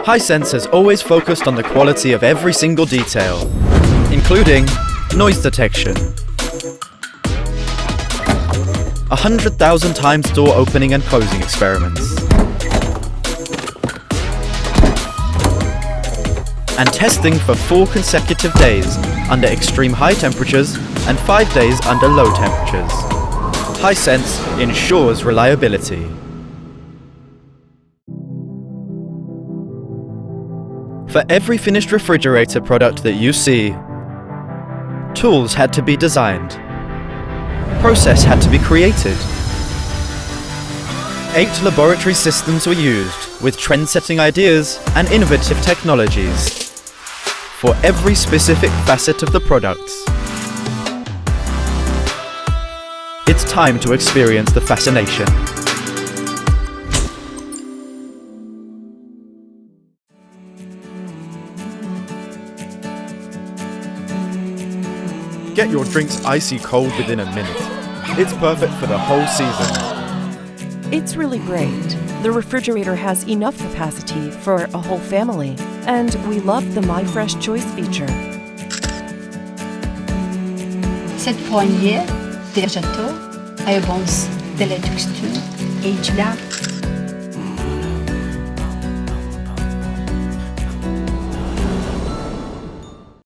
Hisense has always focused on the quality of every single detail, including noise detection, 100,000 times door opening and closing experiments, and testing for 4 consecutive days under extreme high temperatures and 5 days under low temperatures. Hisense ensures reliability. For every finished refrigerator product that you see, tools had to be designed. Process had to be created. 8 laboratory systems were used with trend-setting ideas and innovative technologies for every specific facet of the products. It's time to experience the fascination. Get your drinks icy cold within a minute. It's perfect for the whole season. It's really great. The refrigerator has enough capacity for a whole family, and we love the My Fresh Choice feature. Cette poignée de gâteau a une bonne texture et tu l'as